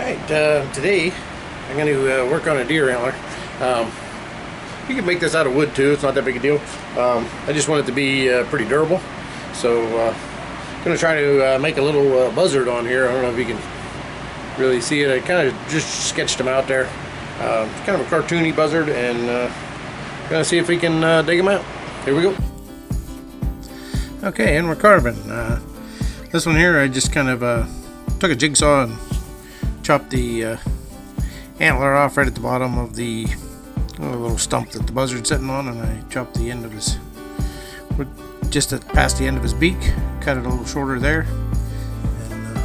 Alright, today I'm going to work on a deer antler. You can make this out of wood too, it's not that big a deal. I just want it to be pretty durable. So I'm going to try to make a little buzzard on here. I don't know if you can really see it. I kind of just sketched them out there. It's kind of a cartoony buzzard, and going to see if we can dig them out. Here we go. Okay, and we're carving. This one here I just kind of took a jigsaw and chopped the antler off right at the bottom of the little stump that the buzzard's sitting on, and I chopped the end of his, just past the end of his beak, cut it a little shorter there, and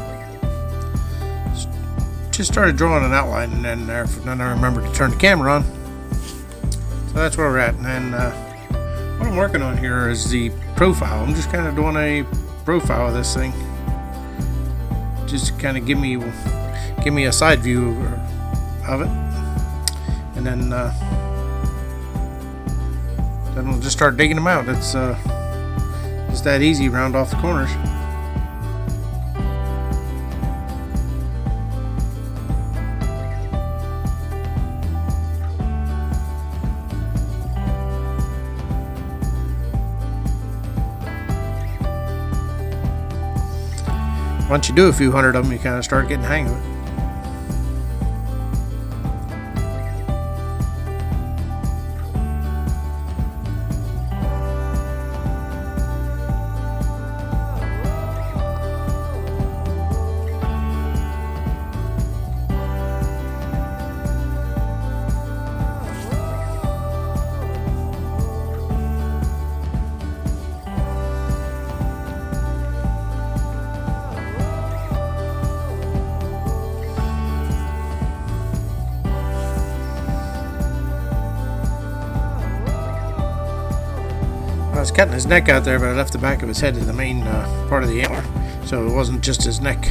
just started drawing an outline, and then I remembered to turn the camera on. So that's where we're at. And then what I'm working on here is the profile. I'm just kind of doing a profile of this thing, just to kind of give me a side view of it, and then we'll just start digging them out. It's just that easy, round off the corners. Once you do a few hundred of them, you kind of start getting the hang of it. I was cutting his neck out there, but I left the back of his head in the main part of the antler, so it wasn't just his neck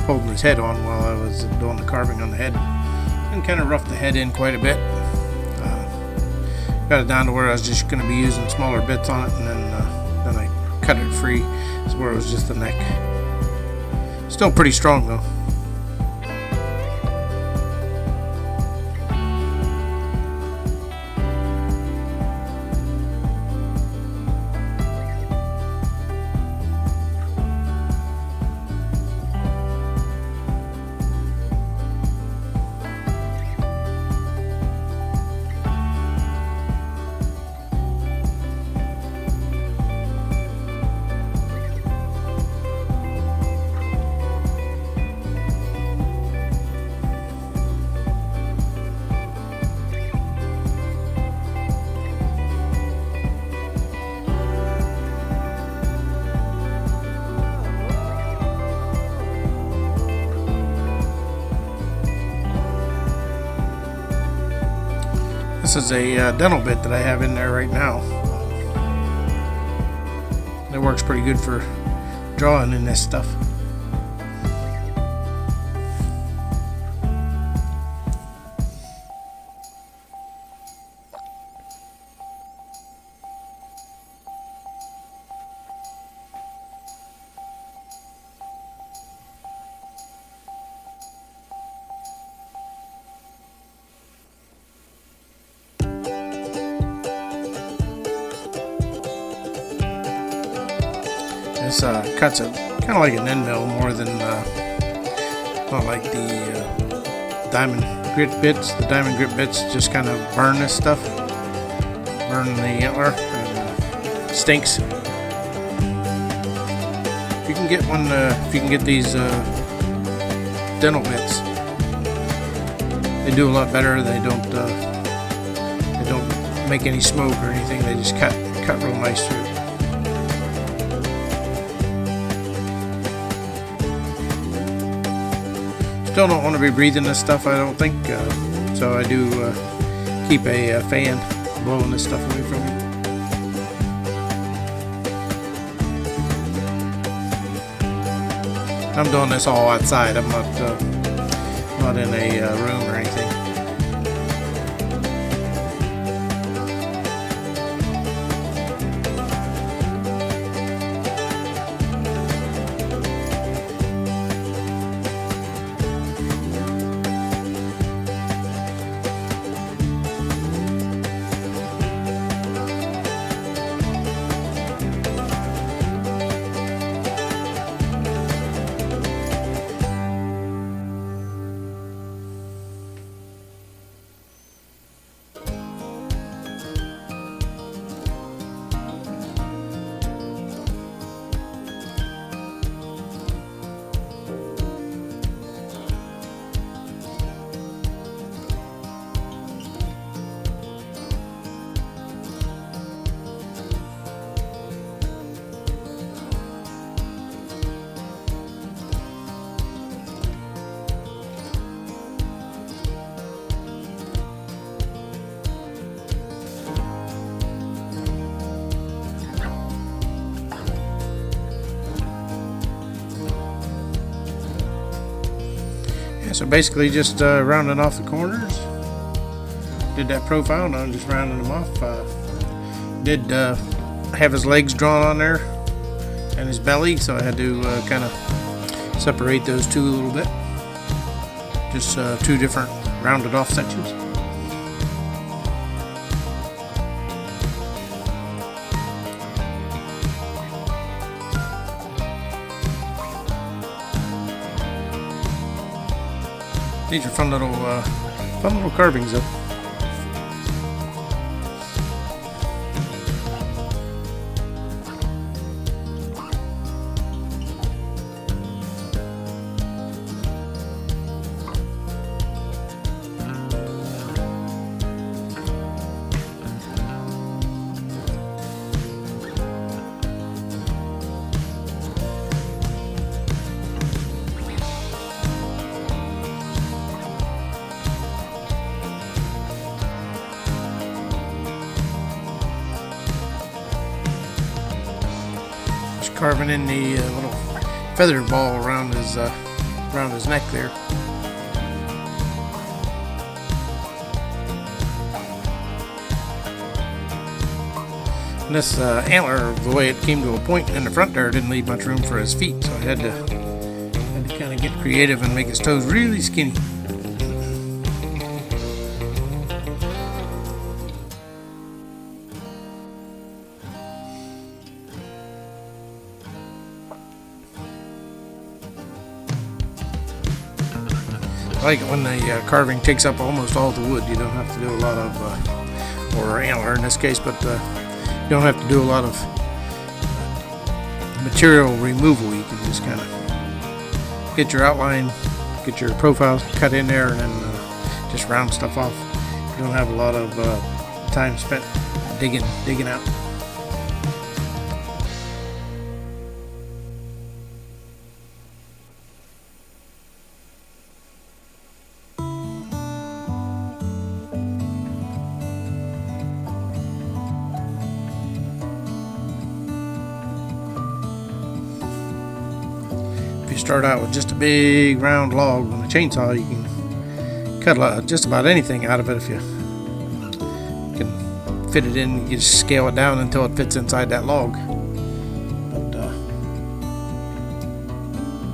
holding his head on while I was doing the carving on the head. And kind of roughed the head in quite a bit. Got it down to where I was just going to be using smaller bits on it, and then I cut it free to where it was just the neck. Still pretty strong though. This is a dental bit that I have in there right now. It works pretty good for drawing in this stuff. This cuts it kind of like an end mill more than not like the diamond grit bits. The diamond grit bits just kind of burn this stuff, burn the antler, and stinks. If you can get one, if you can get these dental bits, they do a lot better. They don't make any smoke or anything. They just cut real nice through. Still don't want to be breathing this stuff, I don't think, so I do keep a fan blowing this stuff away from me. I'm doing this all outside. I'm not in a room or anything. Yeah, so basically just rounding off the corners. Did that profile, now I'm just rounding them off. Did have his legs drawn on there and his belly, so I had to kind of separate those two a little bit. Just two different rounded off sections. These are fun little carvings though. Carving in the little feather ball around his neck there. And this antler, the way it came to a point in the front there, didn't leave much room for his feet, so I had to kind of get creative and make his toes really skinny. I like it when the carving takes up almost all the wood. You don't have to do a lot of, or antler in this case, but you don't have to do a lot of material removal. You can just kind of get your outline, get your profile cut in there, and then just round stuff off. You don't have a lot of time spent digging out. Start out with just a big round log on a chainsaw. You can cut just about anything out of it if you can fit it in. You just scale it down until it fits inside that log. But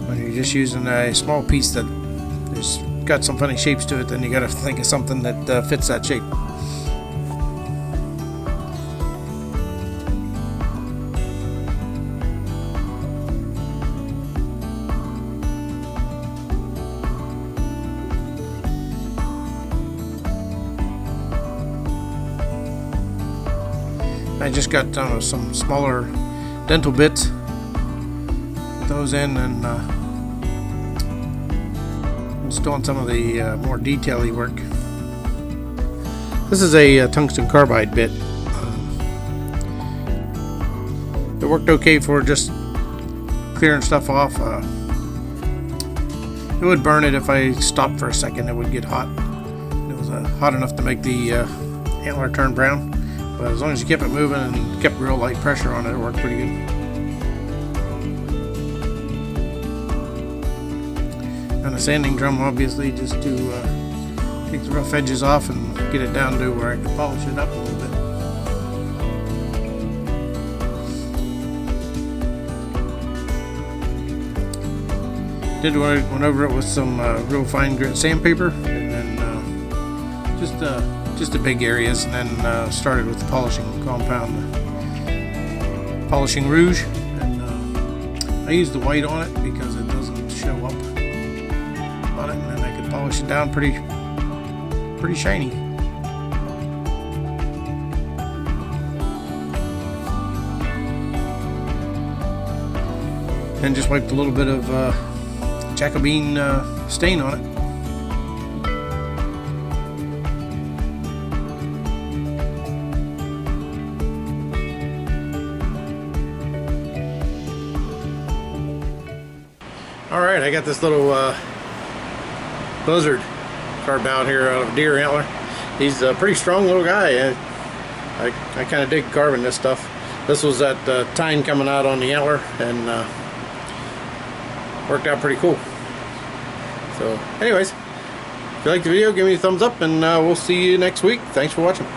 when you're just using a small piece that has got some funny shapes to it, then you got to think of something that fits that shape. I just got some smaller dental bits, put those in, and just doing some of the more detail-y work. This is a tungsten carbide bit. It worked okay for just clearing stuff off. It would burn it if I stopped for a second. It would get hot. It was hot enough to make the antler turn brown. But as long as you kept it moving and kept real light pressure on it, it worked pretty good. And a sanding drum, obviously, just to take the rough edges off and get it down to where I can polish it up a little bit. Went over it with some real fine grit sandpaper, and then just the big areas, and then started with the polishing compound, polishing rouge, and I used the white on it because it doesn't show up on it, and then I could polish it down pretty shiny. And just wiped a little bit of Jacobine stain on it. Alright, I got this little buzzard carved out here out of a deer antler. He's a pretty strong little guy. I kind of dig carving this stuff. This was that tine coming out on the antler, and worked out pretty cool. So anyways, if you like the video, give me a thumbs up, and we'll see you next week. Thanks for watching.